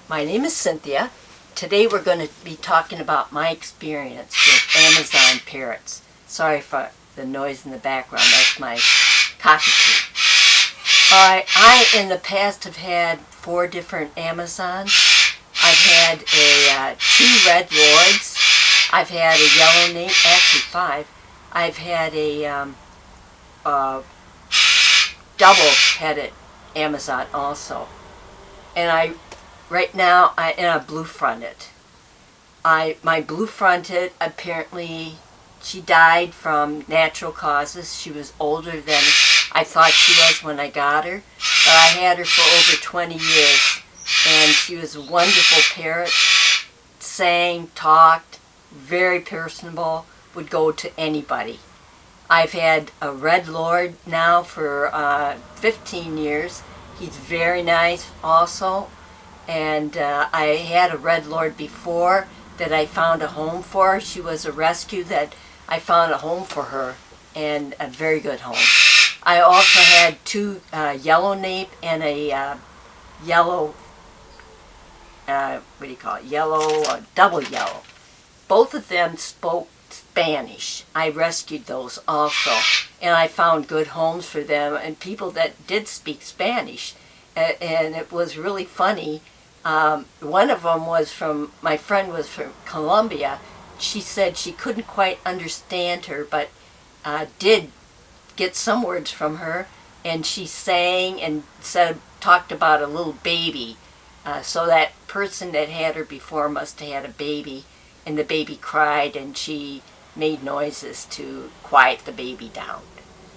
My name is Cynthia. Today we're going to be talking about my experience with Amazon parrots. Sorry for the noise in the background, that's my cockatoo. I in the past have had 4 different Amazons. I've had two Red Lords. I've had a yellow nape, actually 5. I've had a double-headed Amazon also. And right now I'm blue-fronted. My blue-fronted, apparently she died from natural causes. She was older than I thought she was when I got her, but I had her for over 20 years, and she was a wonderful parrot. Sang, talked, very personable, would go to anybody. I've had a Red Lord now for 15 years. He's very nice also. And I had a Red Lord before that I found a home for. She was a rescue that I found a home for her, and a very good home. I also had 2 yellow nape and a yellow, double yellow. Both of them spoke Spanish. I rescued those also, and I found good homes for them and people that did speak Spanish. And it was really funny. One of them was my friend was from Colombia. She said she couldn't quite understand her, but did get some words from her, and she sang and talked about a little baby. So that person that had her before must have had a baby, and the baby cried, and she made noises to quiet the baby down.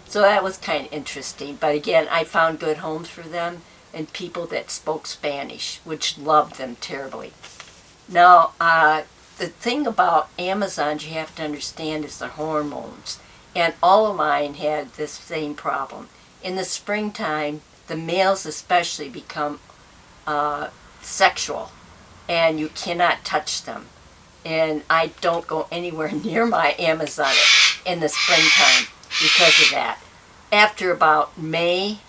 So that was kind of interesting. But again, I found good homes for them and people that spoke Spanish, which loved them terribly. Now, the thing about Amazons you have to understand is the hormones. And all of mine had this same problem. In the springtime, the males especially become sexual, and you cannot touch them. And I don't go anywhere near my Amazon in the springtime because of that. After about May,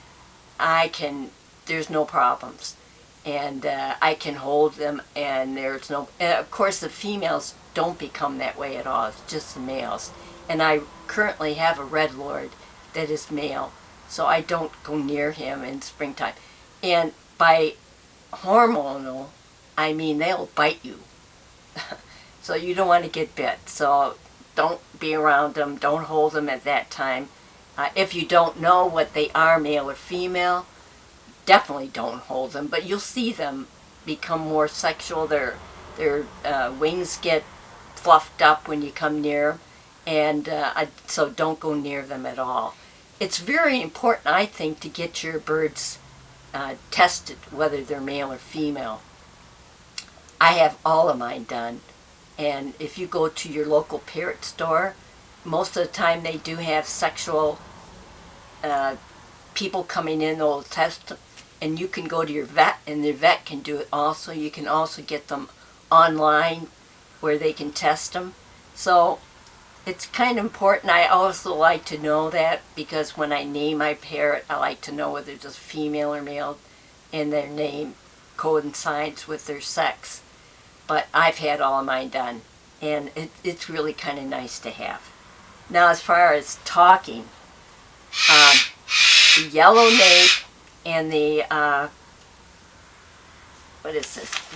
there's no problems. And I can hold them, and and of course the females don't become that way at all, it's just the males. And I currently have a Red Lord that is male, so I don't go near him in springtime. And by hormonal, I mean they'll bite you. So you don't want to get bit. So don't be around them, don't hold them at that time. If you don't know what they are, male or female, definitely don't hold them. But you'll see them become more sexual. Their wings get fluffed up when you come near them. And so don't go near them at all. It's very important, I think, to get your birds tested, whether they're male or female. I have all of mine done. And if you go to your local parrot store, most of the time they do have sexual people coming in, they'll test them. And you can go to your vet, and the vet can do it also. You can also get them online where they can test them. So it's kind of important. I also like to know that, because when I name my parrot, I like to know whether it's a female or male, and their name coincides with their sex. But I've had all of mine done, and it's really kind of nice to have. Now, as far as talking, the yellow nape and the,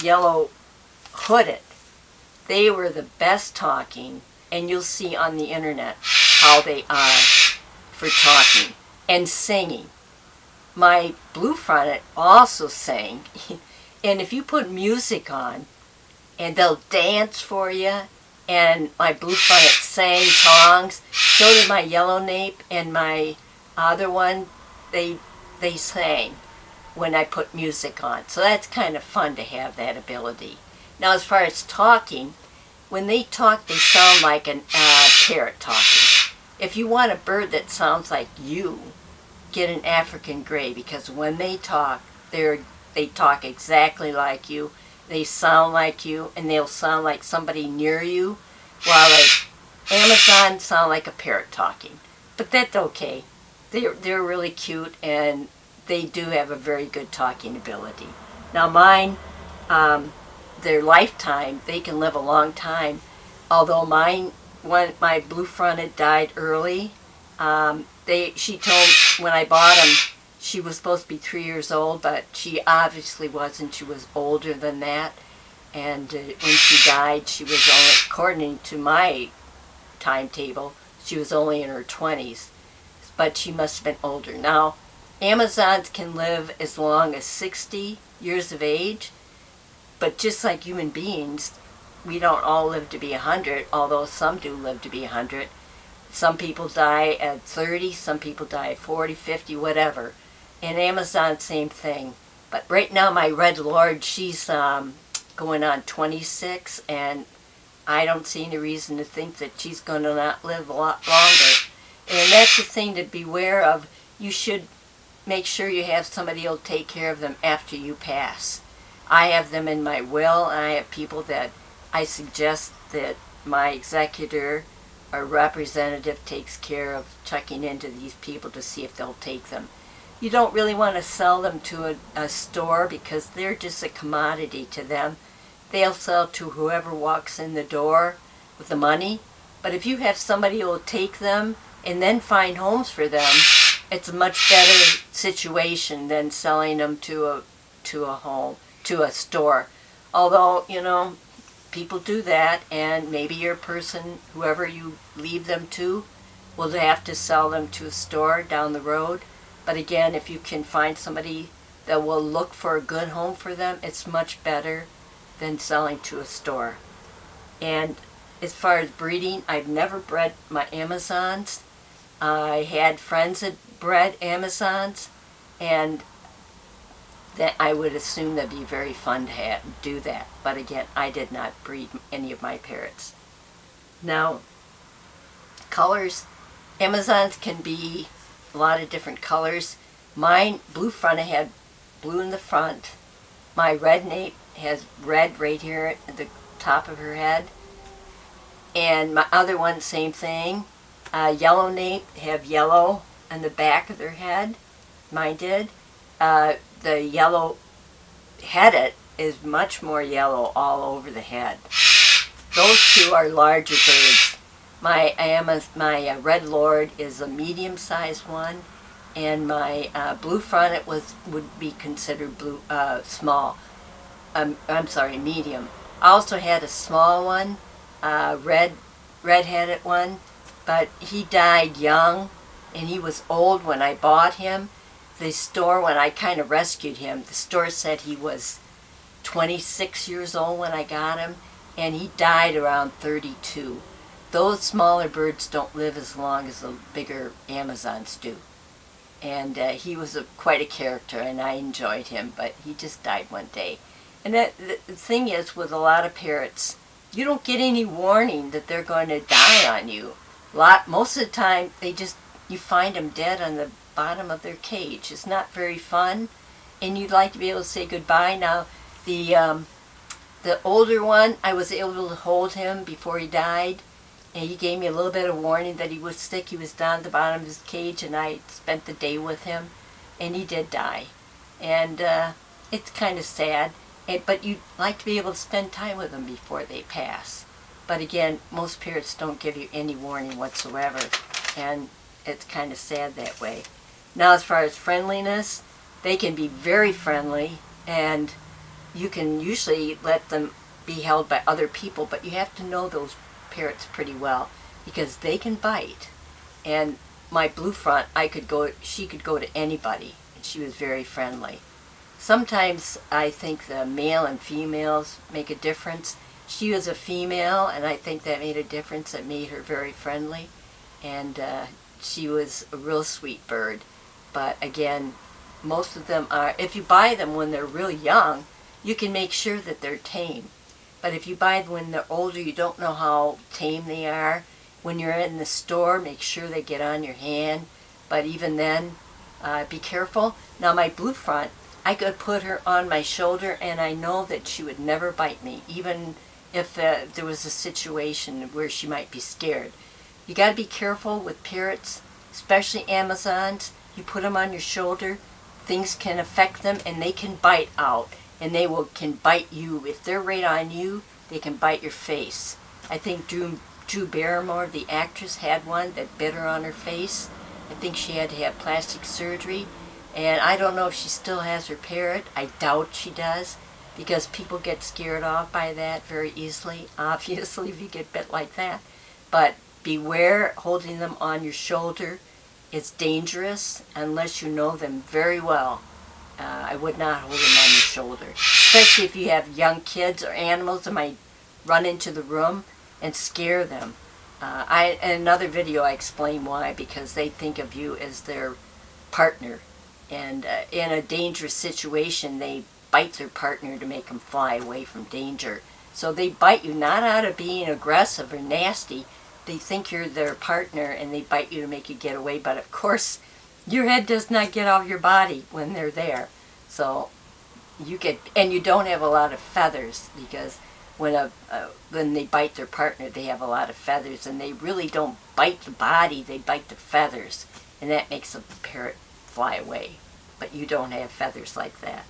yellow hooded, they were the best talking, and you'll see on the internet how they are for talking and singing. My blue-fronted also sang, and if you put music on, and they'll dance for you, and my blue-fronted sang songs. So did my yellow nape, and my other one, they sang when I put music on. So that's kind of fun to have that ability. Now, as far as talking, when they talk, they sound like a parrot talking. If you want a bird that sounds like you, get an African gray, because when they talk, they talk exactly like you. They sound like you, and they'll sound like somebody near you, while Amazon sound like a parrot talking. But that's okay. They're really cute, and they do have a very good talking ability. Now mine, their lifetime, they can live a long time. Although mine, when my blue fronted died early, she told when I bought them, she was supposed to be 3 years old, but she obviously wasn't. She was older than that. And when she died, she was only, according to my timetable, she was only in her 20s. But she must have been older. Now, Amazons can live as long as 60 years of age, but just like human beings, we don't all live to be 100, although some do live to be 100. Some people die at 30, some people die at 40, 50, whatever. And Amazon, same thing. But right now, my Red Lord, she's going on 26, and I don't see any reason to think that she's going to not live a lot longer. And that's the thing to beware of. You should make sure you have somebody who'll take care of them after you pass. I have them in my will, and I have people that I suggest that my executor or representative takes care of checking into these people to see if they'll take them. You don't really want to sell them to a store because they're just a commodity to them. They'll sell to whoever walks in the door with the money. But if you have somebody who will take them and then find homes for them, it's a much better situation than selling them to a store. Although, people do that, and maybe your person, whoever you leave them to, will have to sell them to a store down the road. But again, if you can find somebody that will look for a good home for them, it's much better than selling to a store. And as far as breeding, I've never bred my Amazons. I had friends that bred Amazons, and that I would assume that'd be very fun to do that. But again, I did not breed any of my parrots. Now, colors. Amazons can be a lot of different colors. Mine, blue fronted, had blue in the front. My red nape has red right here at the top of her head. And my other one, same thing. Yellow nape have yellow on the back of their head. Mine did. The yellow headed is much more yellow all over the head. Those two are larger birds. My Red Lord is a medium-sized one, and my blue fronted would be considered small. I'm sorry, medium. I also had a small one, red-headed one, but he died young, and he was old when I bought him. The store, when I kind of rescued him, the store said he was 26 years old when I got him, and he died around 32. Those smaller birds don't live as long as the bigger Amazons do. And he was quite a character, and I enjoyed him, but he just died one day. And the thing is, with a lot of parrots, you don't get any warning that they're going to die on you. Most of the time, you find them dead on the bottom of their cage. It's not very fun, and you'd like to be able to say goodbye. Now, the older one, I was able to hold him before he died, and he gave me a little bit of warning that he was sick. He was down at the bottom of his cage, and I spent the day with him, and he did die. And it's kind of sad, but you'd like to be able to spend time with them before they pass. But again, most parrots don't give you any warning whatsoever, and it's kind of sad that way. Now, as far as friendliness, they can be very friendly, and you can usually let them be held by other people, but you have to know those parrots pretty well because they can bite. And my blue front, she could go to anybody, and she was very friendly. Sometimes I think the male and females make a difference. She was a female, and I think that made a difference. That made her very friendly, and she was a real sweet bird. But again, most of them are, if you buy them when they're real young, you can make sure that they're tame. But if you buy them when they're older, you don't know how tame they are. When you're in the store, make sure they get on your hand. But even then, be careful. Now, my blue front, I could put her on my shoulder, and I know that she would never bite me, even if there was a situation where she might be scared. You got to be careful with parrots, especially Amazons. You put them on your shoulder, things can affect them, and they can bite out. and they can bite you. If they're right on you, they can bite your face. I think Drew Barrymore, the actress, had one that bit her on her face. I think she had to have plastic surgery, and I don't know if she still has her parrot. I doubt she does, because people get scared off by that very easily, obviously, if you get bit like that. But beware holding them on your shoulder. It's dangerous unless you know them very well. I would not hold them on your shoulder, especially if you have young kids or animals that might run into the room and scare them. In another video I explain why, because they think of you as their partner, and in a dangerous situation they bite their partner to make them fly away from danger. So they bite you not out of being aggressive or nasty. They think you're their partner and they bite you to make you get away, but of course your head does not get off your body when they're there. So you don't have a lot of feathers, because when they bite their partner, they have a lot of feathers, and they really don't bite the body, they bite the feathers, and that makes the parrot fly away. But you don't have feathers like that.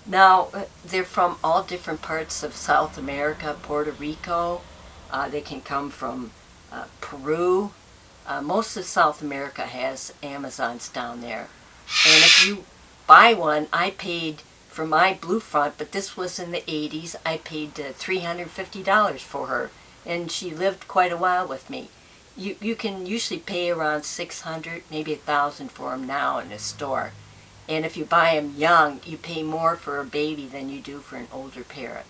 Now, they're from all different parts of South America, Puerto Rico. They can come from Peru. Most of South America has Amazons down there. And if you buy one, I paid for my blue front, but this was in the 80s, I paid $350 for her, and she lived quite a while with me. You can usually pay around $600, maybe $1,000 for them now in a store. And if you buy them young, you pay more for a baby than you do for an older parrot.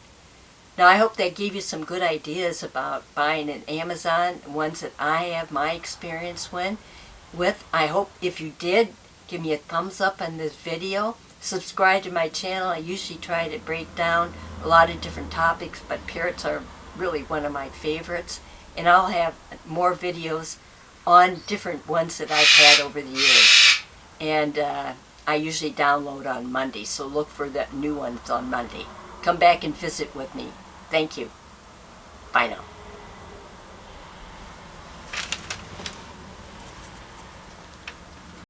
Now, I hope that gave you some good ideas about buying an Amazon, ones that I have my experience with. I hope if you did, give me a thumbs up on this video. Subscribe to my channel. I usually try to break down a lot of different topics, but parrots are really one of my favorites. And I'll have more videos on different ones that I've had over the years. And I usually download on Monday, so look for the new ones on Monday. Come back and visit with me. Thank you. Bye now.